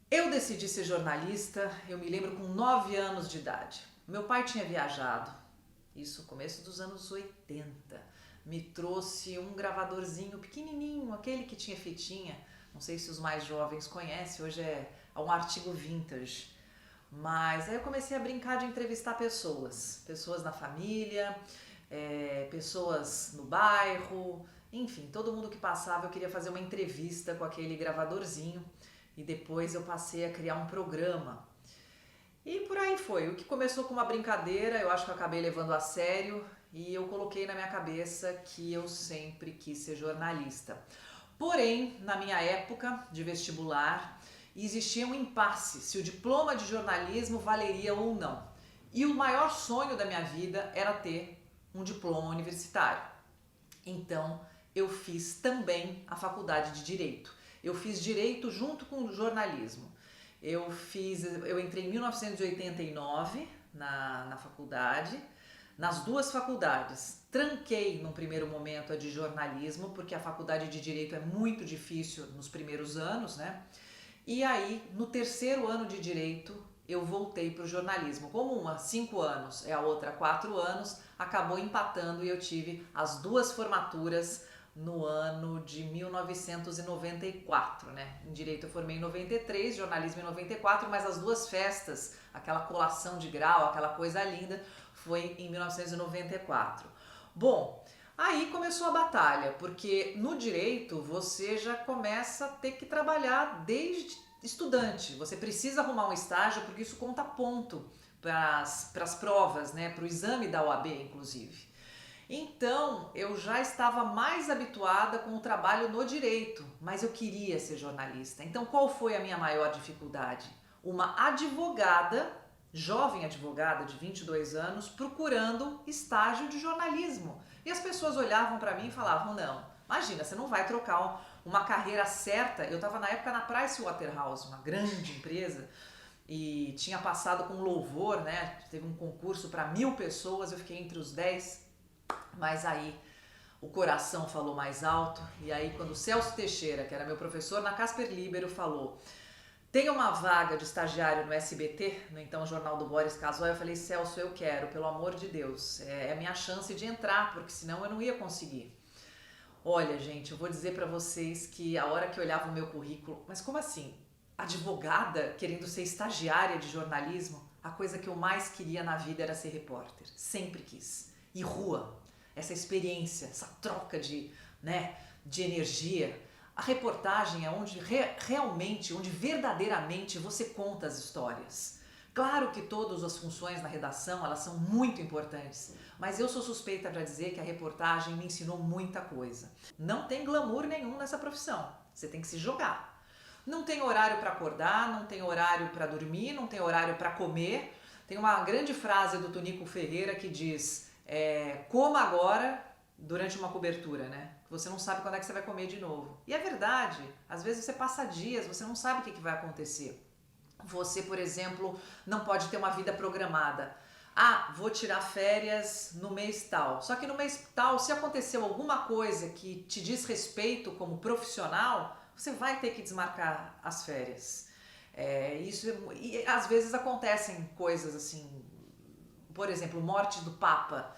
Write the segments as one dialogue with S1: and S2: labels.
S1: Eu decidi ser jornalista, eu me lembro com 9 anos de idade. Meu pai tinha viajado, isso no começo dos anos 80. Me trouxe um gravadorzinho pequenininho, aquele que tinha fitinha. Não sei se os mais jovens conhecem, hoje é um artigo vintage. Mas aí eu comecei a brincar de entrevistar pessoas, pessoas na família, pessoas no bairro, enfim, todo mundo que passava eu queria fazer uma entrevista com aquele gravadorzinho e depois eu passei a criar um programa. E por aí foi. O que começou com uma brincadeira, eu acho que eu acabei levando a sério e eu coloquei na minha cabeça que eu sempre quis ser jornalista. Porém, na minha época de vestibular, existia um impasse se o diploma de jornalismo valeria ou não. E o maior sonho da minha vida era ter um diploma universitário. Então, eu fiz também a faculdade de Direito. Eu fiz Direito junto com o jornalismo. Eu entrei em 1989 na faculdade, nas duas faculdades. Tranquei num primeiro momento a de jornalismo, porque a faculdade de Direito é muito difícil nos primeiros anos, né? E aí, no terceiro ano de Direito, eu voltei para o jornalismo. Como uma 5 anos e a outra 4 anos, acabou empatando e eu tive as duas formaturas no ano de 1994, né? Em Direito eu formei em 93, jornalismo em 94, mas as duas festas, aquela colação de grau, aquela coisa linda, foi em 1994. Bom, aí começou a batalha, porque no direito você já começa a ter que trabalhar desde estudante. Você precisa arrumar um estágio porque isso conta ponto para as provas, né? Para o exame da OAB, inclusive. Então, eu já estava mais habituada com o trabalho no direito, mas eu queria ser jornalista. Então, qual foi a minha maior dificuldade? Uma advogada, jovem advogada de 22 anos, procurando estágio de jornalismo. E as pessoas olhavam para mim e falavam: não, imagina, você não vai trocar uma carreira certa. Eu estava na época na Pricewaterhouse, uma grande empresa, e tinha passado com louvor, né? Teve um concurso para 1.000 pessoas, eu fiquei entre os 10. Mas aí o coração falou mais alto, e aí quando o Celso Teixeira, que era meu professor na Casper Libero, falou: tem uma vaga de estagiário no SBT, no então Jornal do Boris Casoy, eu falei: Celso, eu quero, pelo amor de Deus, é a minha chance de entrar, porque senão eu não ia conseguir. Olha, gente, eu vou dizer para vocês que a hora que eu olhava o meu currículo, mas como assim? Advogada querendo ser estagiária de jornalismo? A coisa que eu mais queria na vida era ser repórter, sempre quis. E rua, essa experiência, essa troca né, de energia. A reportagem é onde realmente, onde verdadeiramente você conta as histórias. Claro que todas as funções na redação, elas são muito importantes, mas eu sou suspeita para dizer que a reportagem me ensinou muita coisa. Não tem glamour nenhum nessa profissão, você tem que se jogar. Não tem horário para acordar, não tem horário para dormir, não tem horário para comer. Tem uma grande frase do Tonico Ferreira que diz: coma agora durante uma cobertura, né? Você não sabe quando é que você vai comer de novo. E é verdade, às vezes você passa dias, você não sabe o que vai acontecer. Você, por exemplo, não pode ter uma vida programada. Ah, vou tirar férias no mês tal. Só que no mês tal, se aconteceu alguma coisa que te diz respeito como profissional, você vai ter que desmarcar as férias. E às vezes acontecem coisas assim, por exemplo, morte do Papa.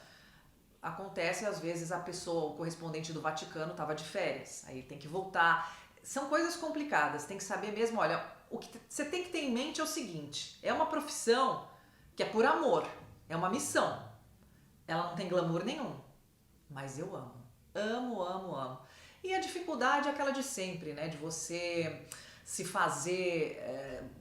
S1: Acontece às vezes a pessoa, o correspondente do Vaticano estava de férias, aí tem que voltar. São coisas complicadas, tem que saber mesmo, olha, o que você tem que ter em mente é o seguinte: é uma profissão que é por amor, é uma missão. Ela não tem glamour nenhum, mas eu amo. Amo, amo, amo. E a dificuldade é aquela de sempre, né? De você se fazer,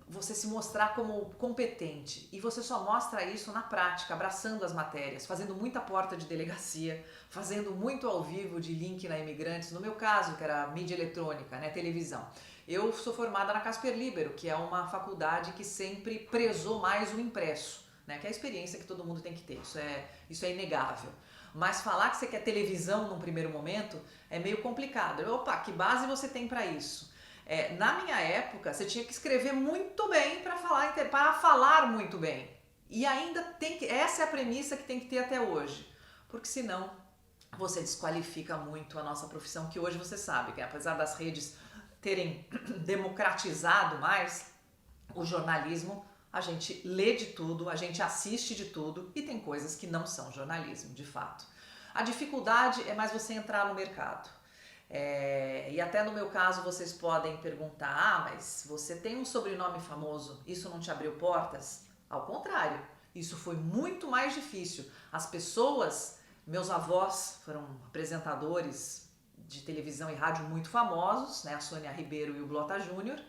S1: você se mostrar como competente. E você só mostra isso na prática, abraçando as matérias, fazendo muita porta de delegacia, fazendo muito ao vivo de link na Imigrantes. No meu caso, que era mídia eletrônica, né, televisão. Eu sou formada na Casper Libero, que é uma faculdade que sempre prezou mais o impresso, né, que é a experiência que todo mundo tem que ter. Isso é inegável. Mas falar que você quer televisão num primeiro momento é meio complicado. Opa, que base você tem para isso? Na minha época, você tinha que escrever muito bem para falar muito bem. E ainda tem que. Essa é a premissa que tem que ter até hoje. Porque senão você desqualifica muito a nossa profissão, que hoje você sabe que apesar das redes terem democratizado mais, O jornalismo, a gente lê de tudo, a gente assiste de tudo e tem coisas que não são jornalismo, de fato. A dificuldade é mais você entrar no mercado. E até no meu caso vocês podem perguntar: ah, mas você tem um sobrenome famoso, isso não te abriu portas? Ao contrário, isso foi muito mais difícil. As pessoas, meus avós foram apresentadores de televisão e rádio muito famosos, né? A Sônia Ribeiro e o Blota Júnior,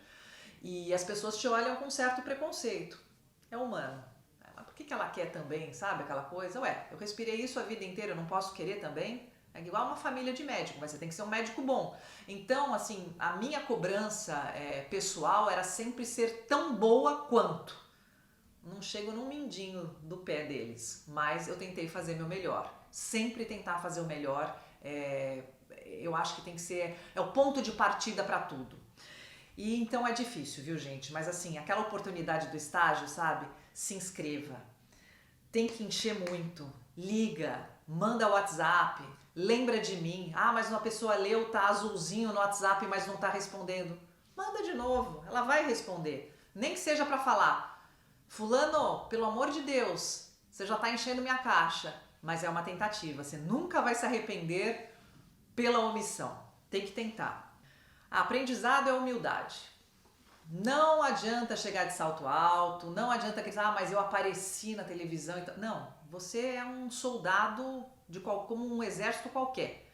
S1: e as pessoas te olham com certo preconceito. É humano. Mas por que ela quer também, sabe aquela coisa? Ué, eu respirei isso a vida inteira, eu não posso querer também? É igual uma família de médico, mas você tem que ser um médico bom. Então, assim, a minha cobrança pessoal era sempre ser tão boa quanto. Não chego num mindinho do pé deles, mas eu tentei fazer meu melhor. Sempre tentar fazer o melhor, eu acho que tem que ser, é o ponto de partida para tudo. E então é difícil, viu, gente? Mas assim, aquela oportunidade do estágio, sabe? Se inscreva. Tem que encher muito. Liga, manda WhatsApp, lembra de mim. Ah, mas uma pessoa leu, tá azulzinho no WhatsApp, mas não tá respondendo. Manda de novo, ela vai responder. Nem que seja para falar: fulano, pelo amor de Deus, você já tá enchendo minha caixa. Mas é uma tentativa, você nunca vai se arrepender pela omissão. Tem que tentar. Aprendizado é humildade. Não adianta chegar de salto alto, não adianta que mas eu apareci na televisão. Não, você é um soldado como um exército qualquer.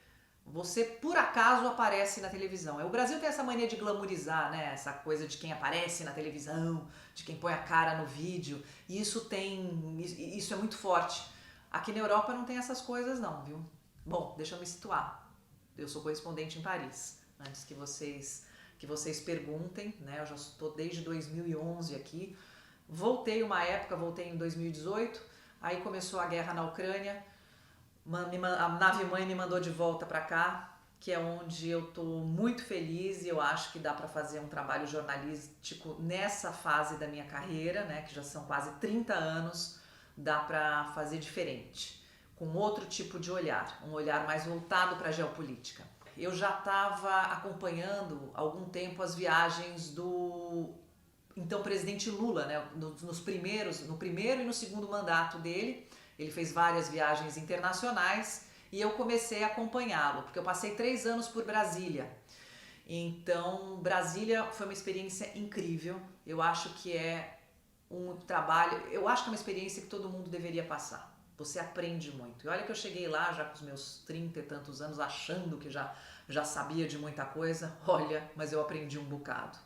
S1: Você por acaso aparece na televisão. O Brasil tem essa mania de glamourizar, né? Essa coisa de quem aparece na televisão, de quem põe a cara no vídeo. E isso é muito forte. Aqui na Europa não tem essas coisas não, viu? Bom, deixa eu me situar. Eu sou correspondente em Paris. Antes que vocês perguntem, né? Eu já estou desde 2011 aqui. Voltei em 2018, aí começou a guerra na Ucrânia, a nave-mãe me mandou de volta para cá, que é onde eu estou muito feliz e eu acho que dá para fazer um trabalho jornalístico nessa fase da minha carreira, né? Que já são quase 30 anos, dá para fazer diferente, com outro tipo de olhar, um olhar mais voltado para a geopolítica. Eu já estava acompanhando há algum tempo as viagens do então presidente Lula, né? No primeiro e no segundo mandato dele. Ele fez várias viagens internacionais e eu comecei a acompanhá-lo, porque eu passei 3 anos por Brasília. Então, Brasília foi uma experiência incrível. Eu acho que é um trabalho, eu acho que é uma experiência que todo mundo deveria passar. Você aprende muito. E olha que eu cheguei lá já com os meus 30 e tantos anos achando que já sabia de muita coisa. Olha, mas eu aprendi um bocado.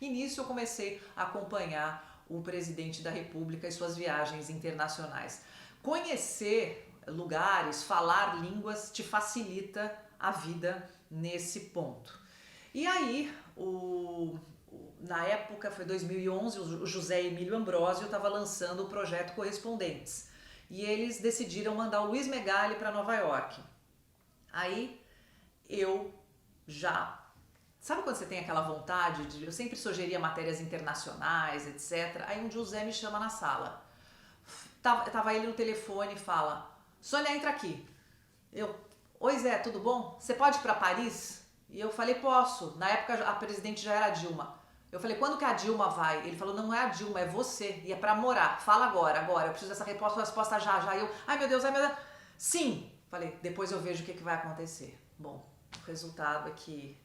S1: E nisso eu comecei a acompanhar o presidente da República e suas viagens internacionais. Conhecer lugares, falar línguas te facilita a vida nesse ponto. E aí, na época, foi 2011, o José Emílio Ambrósio estava lançando o projeto Correspondentes. E eles decidiram mandar o Luiz Megali para Nova York. Aí eu já... Sabe quando você tem aquela vontade de... Eu sempre sugeria matérias internacionais, etc. Aí um José me chama na sala. Tava ele no telefone e fala: Sônia, entra aqui. Oi Zé, tudo bom? Você pode ir para Paris? E eu falei: posso. Na época a presidente já era a Dilma. Eu falei: quando que a Dilma vai? Ele falou: não é a Dilma, é você. E é pra morar. Fala agora. Eu preciso dessa resposta já. Ai meu Deus. Sim. Falei: depois eu vejo o que vai acontecer. Bom, o resultado é que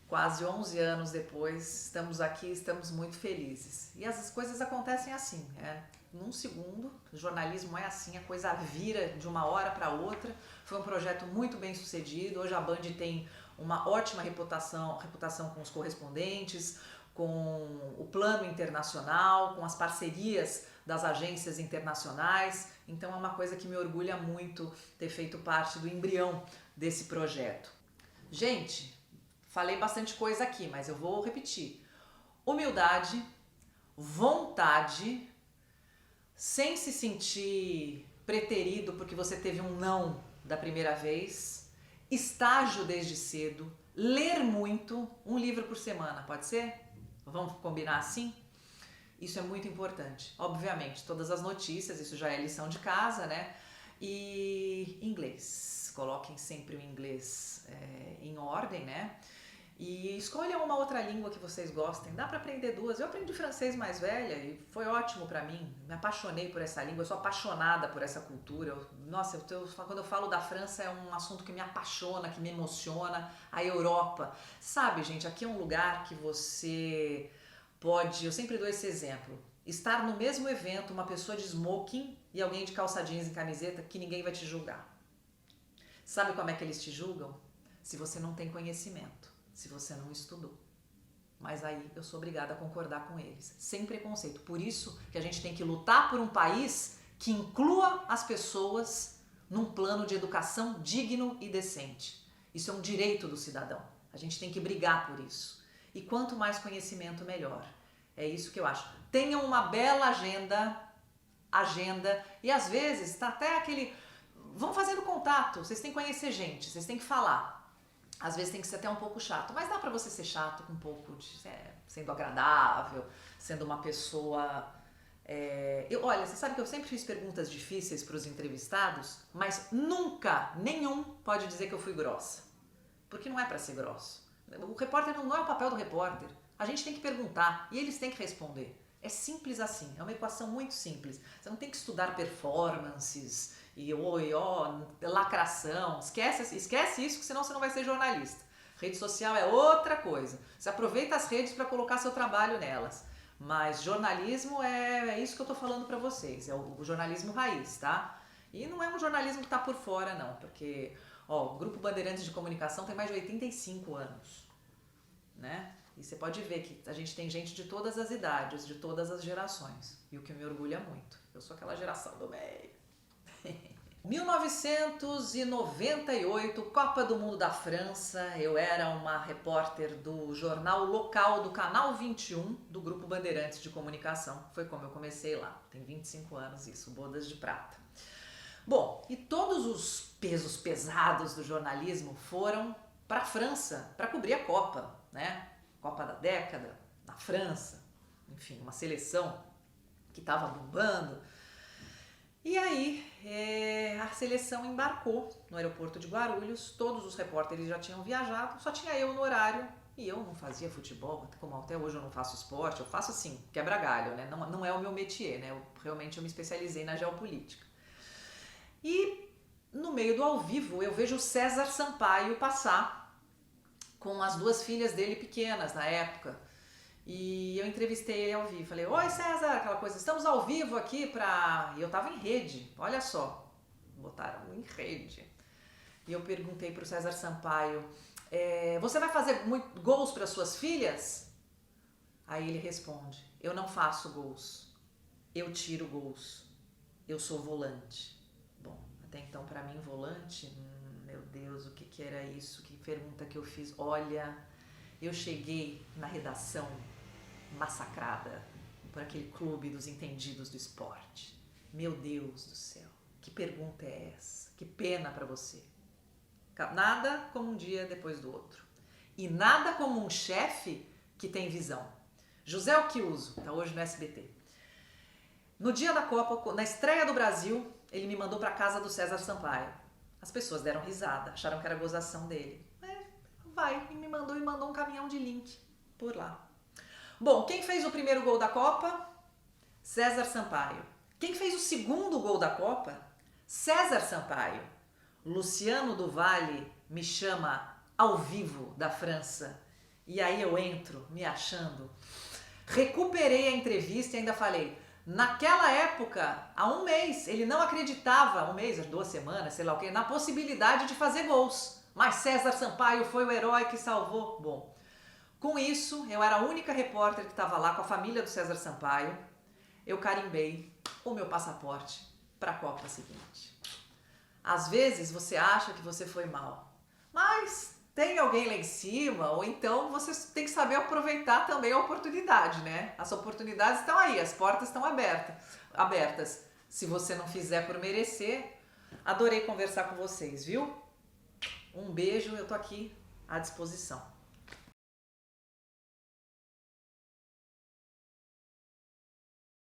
S1: quase 11 anos depois, estamos aqui, estamos muito felizes. E as coisas acontecem assim, num segundo. O jornalismo é assim, a coisa vira de uma hora para outra. Foi um projeto muito bem sucedido. Hoje a Band tem uma ótima reputação com os correspondentes, com o plano internacional, com as parcerias das agências internacionais. Então é uma coisa que me orgulha muito ter feito parte do embrião desse projeto. Gente, falei bastante coisa aqui, mas eu vou repetir. Humildade, vontade, sem se sentir preterido porque você teve um não da primeira vez, estágio desde cedo, ler muito, um livro por semana, pode ser? Vamos combinar assim? Isso é muito importante. Obviamente, todas as notícias, isso já é lição de casa, né? E inglês. Coloquem sempre o inglês em ordem, né? E escolha uma outra língua que vocês gostem. Dá para aprender duas. Eu aprendi francês mais velha e foi ótimo para mim. Me apaixonei por essa língua. Eu sou apaixonada por essa cultura. Nossa, quando eu falo da França é um assunto que me apaixona, que me emociona. A Europa. Sabe, gente, aqui é um lugar que você pode... Eu sempre dou esse exemplo. Estar no mesmo evento, uma pessoa de smoking e alguém de calça jeans e camiseta, que ninguém vai te julgar. Sabe como é que eles te julgam? Se você não tem conhecimento, se você não estudou. Mas aí eu sou obrigada a concordar com eles, sem preconceito. Por isso que a gente tem que lutar por um país que inclua as pessoas num plano de educação digno e decente. Isso é um direito do cidadão. A gente tem que brigar por isso. E quanto mais conhecimento, melhor. É isso que eu acho. Tenham uma bela agenda, e às vezes tá até aquele... Vão fazendo contato, vocês têm que conhecer gente, vocês têm que falar. Às vezes tem que ser até um pouco chato, mas dá pra você ser chato com um pouco de... sendo agradável, sendo uma pessoa... Olha, você sabe que eu sempre fiz perguntas difíceis para os entrevistados, mas nunca, nenhum pode dizer que eu fui grossa. Porque não é pra ser grosso. O repórter não é o papel do repórter. A gente tem que perguntar e eles têm que responder. É simples assim, é uma equação muito simples. Você não tem que estudar performances e lacração. Esquece isso, que senão você não vai ser jornalista. Rede social é outra coisa. Você aproveita as redes para colocar seu trabalho nelas. Mas jornalismo é isso que eu tô falando para vocês. É o jornalismo raiz, tá? E não é um jornalismo que tá por fora, não. Porque, o Grupo Bandeirantes de Comunicação tem mais de 85 anos, né? E você pode ver que a gente tem gente de todas as idades, de todas as gerações. E o que me orgulha muito. Eu sou aquela geração do meio. 1998, Copa do Mundo da França. Eu era uma repórter do jornal local do Canal 21, do Grupo Bandeirantes de Comunicação. Foi como eu comecei lá. Tem 25 anos isso, bodas de prata. Bom, e todos os pesos pesados do jornalismo foram para a França, para cobrir a Copa, né? Copa da década, na França, enfim, uma seleção que estava bombando. E aí a seleção embarcou no aeroporto de Guarulhos, todos os repórteres já tinham viajado, só tinha eu no horário e eu não fazia futebol, como até hoje eu não faço esporte, eu faço assim, quebra-galho, né? Não é o meu métier, né? Realmente eu me especializei na geopolítica. E no meio do ao vivo eu vejo o César Sampaio passar com as duas filhas dele pequenas na época. E eu entrevistei ele ao vivo. Falei, oi César, aquela coisa, estamos ao vivo aqui pra... E eu tava em rede, olha só. Botaram em rede. E eu perguntei pro César Sampaio, você vai fazer gols para suas filhas? Aí ele responde, eu não faço gols, eu tiro gols, eu sou volante. Bom, até então pra mim volante... Meu Deus, o que era isso? Que pergunta que eu fiz? Olha, eu cheguei na redação massacrada por aquele clube dos entendidos do esporte. Meu Deus do céu, que pergunta é essa? Que pena pra você. Nada como um dia depois do outro. E nada como um chefe que tem visão. José Occhiuso, tá hoje no SBT. No dia da Copa, na estreia do Brasil, ele me mandou pra casa do César Sampaio. As pessoas deram risada, acharam que era gozação dele. E me mandou um caminhão de link por lá. Bom, quem fez o primeiro gol da Copa? César Sampaio. Quem fez o segundo gol da Copa? César Sampaio. Luciano do Vale me chama ao vivo da França. E aí eu entro me achando. Recuperei a entrevista e ainda falei... Naquela época, há um mês, ele não acreditava, 2 semanas, sei lá o que, na possibilidade de fazer gols. Mas César Sampaio foi o herói que salvou. Bom, com isso, eu era a única repórter que estava lá com a família do César Sampaio. Eu carimbei o meu passaporte para a Copa seguinte. Às vezes você acha que você foi mal, mas tem alguém lá em cima, ou então você tem que saber aproveitar também a oportunidade, né? As oportunidades estão aí, as portas estão abertas. Se você não fizer por merecer, adorei conversar com vocês, viu? Um beijo, eu tô aqui à disposição.